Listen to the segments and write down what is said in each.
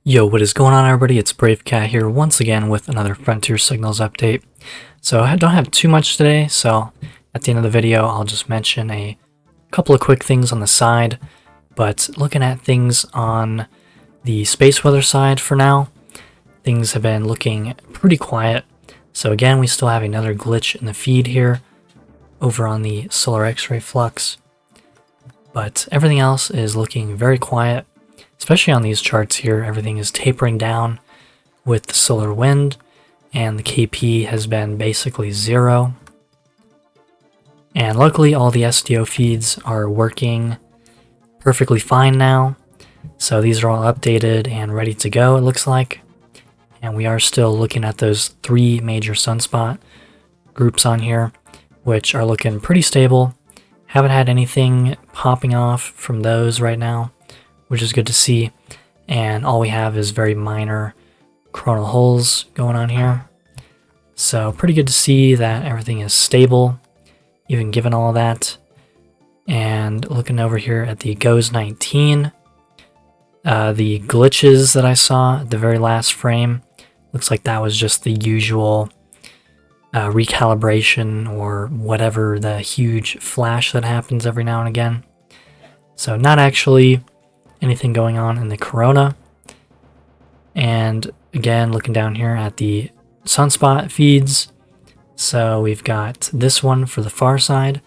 Yo, what is going on, everybody? It's Brave Cat here once again with another Frontier Signals update. So I don't have too much today, so at the end of the video I'll just mention a couple of quick things on the side. But looking at things on the space weather side for now, things have been looking pretty quiet. So again, we still have another glitch in the feed here over on the solar X-ray flux. But everything else is looking very quiet. Especially on these charts here, everything is tapering down with the solar wind, and the KP has been basically 0. And luckily all the SDO feeds are working perfectly fine now. So these are all updated and ready to go, it looks like. And we are still looking at those 3 major sunspot groups on here, which are looking pretty stable. Haven't had anything popping off from those right now, which is good to see. And all we have is very minor coronal holes going on here. So pretty good to see that everything is stable, even given all that. And looking over here at the GOES 19, the glitches that I saw at the very last frame, looks like that was just the usual recalibration or whatever, the huge flash that happens every now and again. So not actually anything going on in the corona. And again, looking down here at the sunspot feeds, so we've got this one for the far side,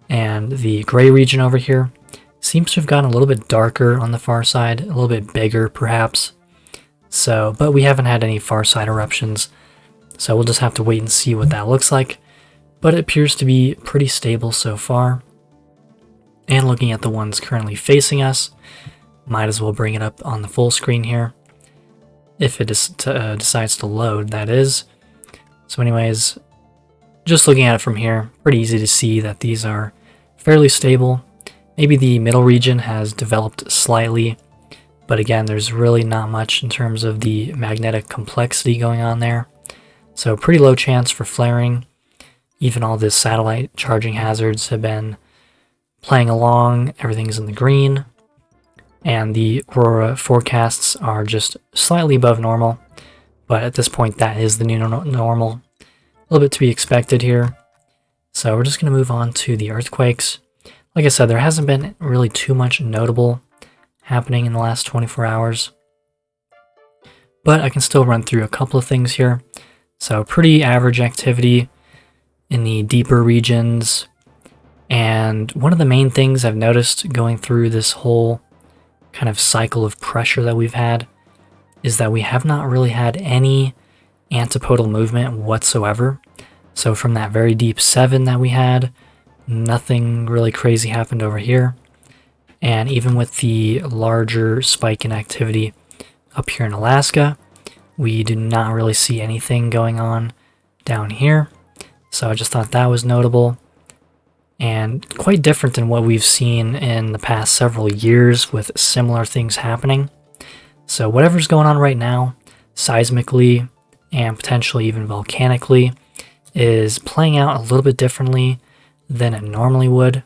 and the gray region over here seems to have gotten a little bit darker on the far side, a little bit bigger perhaps. So, but we haven't had any far side eruptions, so we'll just have to wait and see what that looks like. But it appears to be pretty stable so far. And looking at the ones currently facing us, might as well bring it up on the full screen here, if it decides to load, that is. So anyways, just looking at it from here, pretty easy to see that these are fairly stable. Maybe the middle region has developed slightly, but again, there's really not much in terms of the magnetic complexity going on there. So pretty low chance for flaring. Even all the satellite charging hazards have been playing along, everything's in the green. And the aurora forecasts are just slightly above normal, but at this point that is the new normal. A little bit to be expected here. So we're just going to move on to the earthquakes. Like I said, there hasn't been really too much notable happening in the last 24 hours, but I can still run through a couple of things here. So pretty average activity in the deeper regions, and one of the main things I've noticed going through this whole kind of cycle of pressure that we've had is that we have not really had any antipodal movement whatsoever. So from that very deep 7 that we had, nothing really crazy happened over here. And even with the larger spike in activity up here in Alaska, we do not really see anything going on down here. So I just thought that was notable, and quite different than what we've seen in the past several years with similar things happening. So whatever's going on right now, seismically and potentially even volcanically, is playing out a little bit differently than it normally would.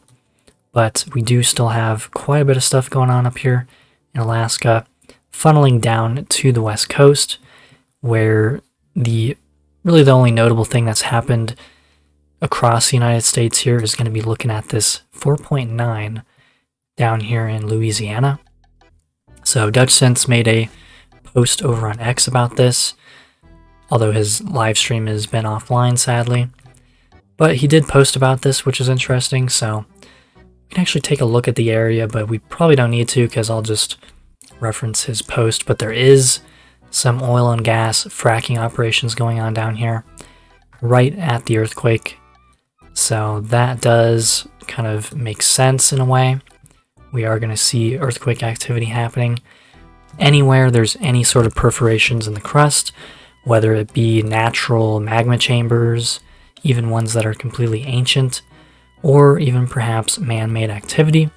But we do still have quite a bit of stuff going on up here in Alaska, funneling down to the west coast, where really the only notable thing that's happened across the United States here is going to be looking at this 4.9 down here in Louisiana. So Dutch Sense made a post over on X about this, although his live stream has been offline sadly. But he did post about this, which is interesting, so we can actually take a look at the area, but we probably don't need to because I'll just reference his post. But there is some oil and gas fracking operations going on down here right at the earthquake. So that does kind of make sense in a way. We are going to see earthquake activity happening anywhere there's any sort of perforations in the crust, whether it be natural magma chambers, even ones that are completely ancient, or even perhaps man-made activity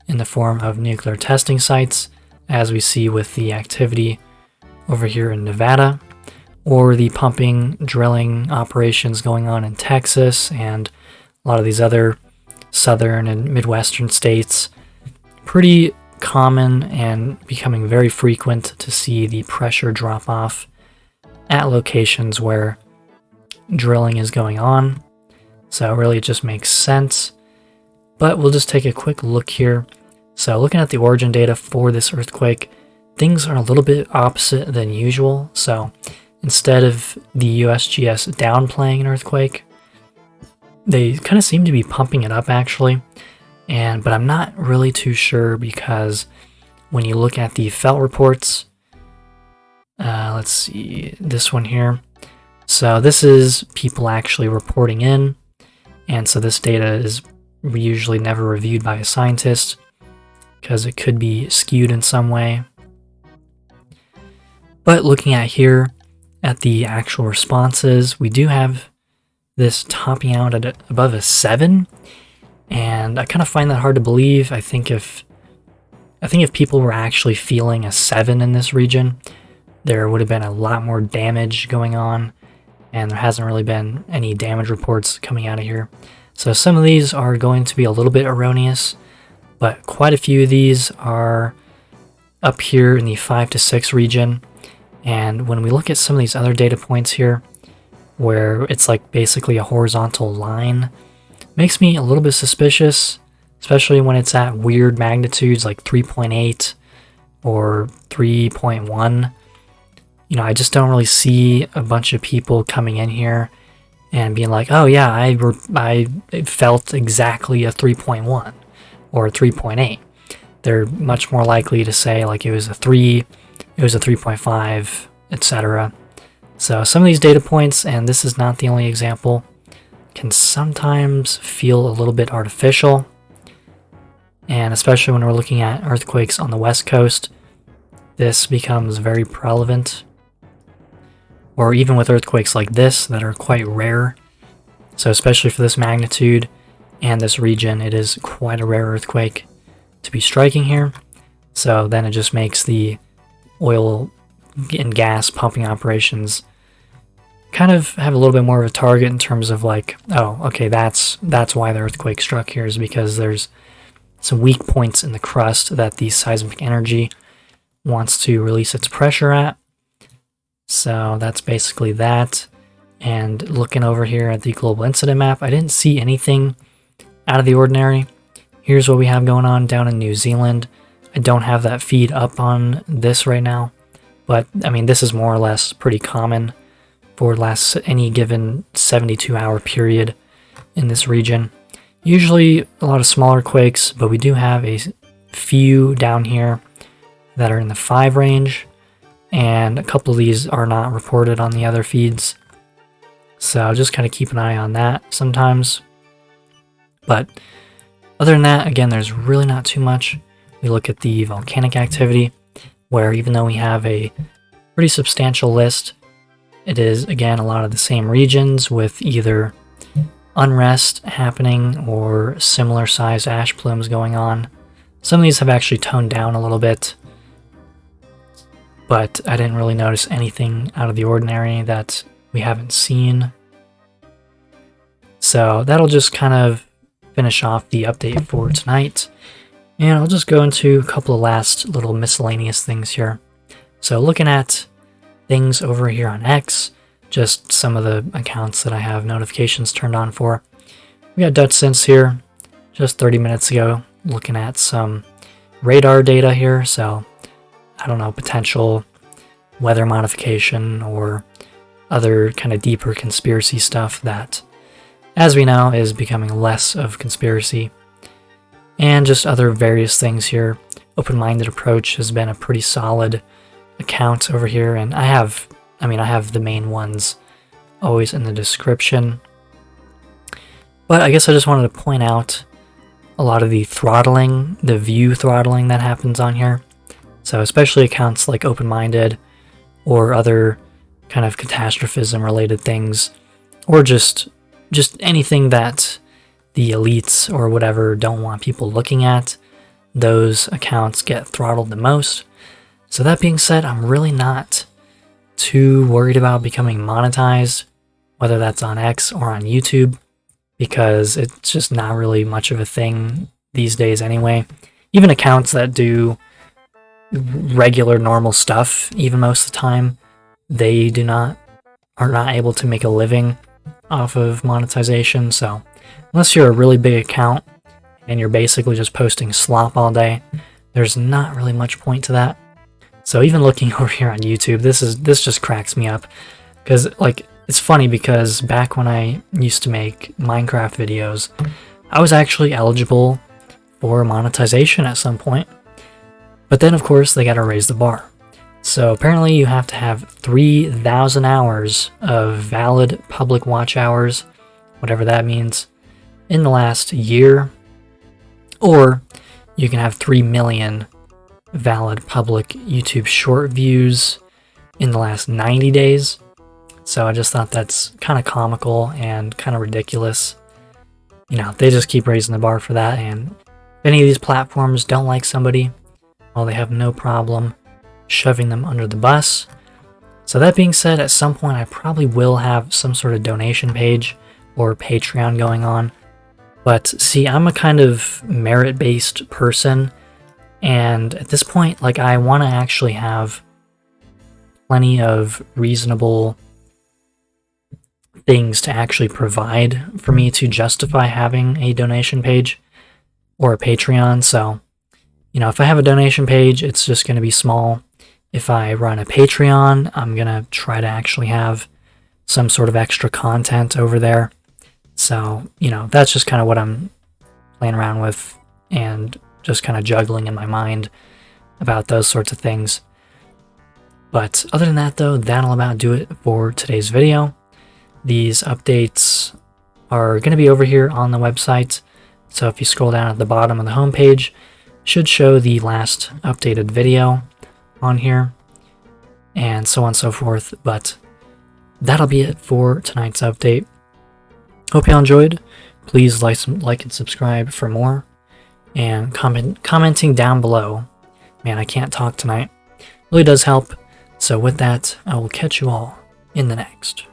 in the form of nuclear testing sites, as we see with the activity over here in Nevada, or the pumping, drilling operations going on in Texas and a lot of these other southern and midwestern states. Pretty common and becoming very frequent to see the pressure drop off at locations where drilling is going on. So really it just makes sense. But we'll just take a quick look here. So looking at the origin data for this earthquake, things are a little bit opposite than usual. So instead of the USGS downplaying an earthquake, they kind of seem to be pumping it up actually. But I'm not really too sure, because when you look at the felt reports, let's see this one here. So this is people actually reporting in, and so this data is usually never reviewed by a scientist because it could be skewed in some way. But looking at here at the actual responses, we do have this topping out at above a 7, and I kind of find that hard to believe. I think if people were actually feeling a 7 in this region, there would have been a lot more damage going on, and there hasn't really been any damage reports coming out of here. So some of these are going to be a little bit erroneous, but quite a few of these are up here in the 5 to 6 region. And when we look at some of these other data points here, where it's like basically a horizontal line, makes me a little bit suspicious, especially when it's at weird magnitudes like 3.8 or 3.1. You know, I just don't really see a bunch of people coming in here and being like, oh yeah, I felt exactly a 3.1 or a 3.8. They're much more likely to say like it was a 3, it was a 3.5, etc. So some of these data points, and this is not the only example, can sometimes feel a little bit artificial. And especially when we're looking at earthquakes on the West Coast, this becomes very prevalent. Or even with earthquakes like this that are quite rare. So especially for this magnitude and this region, it is quite a rare earthquake to be striking here. So then it just makes the oil and gas pumping operations kind of have a little bit more of a target in terms of like, oh, okay, that's why the earthquake struck here, is because there's some weak points in the crust that the seismic energy wants to release its pressure at. So that's basically that. And looking over here at the global incident map, I didn't see anything out of the ordinary. Here's what we have going on down in New Zealand. I don't have that feed up on this right now, but I mean, this is more or less pretty common for any given 72-hour period in this region. Usually a lot of smaller quakes, but we do have a few down here that are in the 5 range, and a couple of these are not reported on the other feeds. So just kind of keep an eye on that sometimes. But other than that, again, there's really not too much. We look at the volcanic activity, where even though we have a pretty substantial list, it is, again, a lot of the same regions with either unrest happening or similar sized ash plumes going on. Some of these have actually toned down a little bit, but I didn't really notice anything out of the ordinary that we haven't seen. So that'll just kind of finish off the update for tonight. And I'll just go into a couple of last little miscellaneous things here. So looking at things over here on X, just some of the accounts that I have notifications turned on for. We got Dutch Sense here just 30 minutes ago, looking at some radar data here. So I don't know, potential weather modification or other kind of deeper conspiracy stuff that, as we know, is becoming less of conspiracy. And just other various things here. Open-minded approach has been a pretty solid account over here, and I have the main ones always in the description. But I guess I just wanted to point out a lot of the throttling, the view throttling that happens on here. So especially accounts like Open-minded or other kind of catastrophism related things, or just anything that the elites or whatever don't want people looking at, those accounts get throttled the most. So that being said, I'm really not too worried about becoming monetized, whether that's on X or on YouTube, because it's just not really much of a thing these days anyway. even accounts that do regular normal stuff, even most of the time, they are not able to make a living off of monetization. So unless you're a really big account and you're basically just posting slop all day, there's not really much point to that. So even looking over here on YouTube, this just cracks me up, because like, it's funny because back when I used to make Minecraft videos, I was actually eligible for monetization at some point. But then of course they got to raise the bar. So apparently you have to have 3,000 hours of valid public watch hours, whatever that means, in the last year, or you can have 3 million valid public YouTube short views in the last 90 days. So I just thought that's kind of comical and kind of ridiculous. You know, they just keep raising the bar for that, and if any of these platforms don't like somebody, well, they have no problem shoving them under the bus. So that being said, at some point I probably will have some sort of donation page or Patreon going on. But see, I'm a kind of merit-based person, and at this point, like, I want to actually have plenty of reasonable things to actually provide for me to justify having a donation page or a Patreon. So, you know, if I have a donation page, it's just going to be small. If I run a Patreon, I'm going to try to actually have some sort of extra content over there. So, you know, that's just kind of what I'm playing around with and just kind of juggling in my mind about those sorts of things. But other than that, though, that'll about do it for today's video. These updates are going to be over here on the website. So if you scroll down at the bottom of the homepage, should show the last updated video on here, and so on and so forth. But that'll be it for tonight's update. Hope y'all enjoyed. Please like and subscribe for more, and commenting down below. Man, I can't talk tonight. Really does help. So with that, I will catch you all in the next.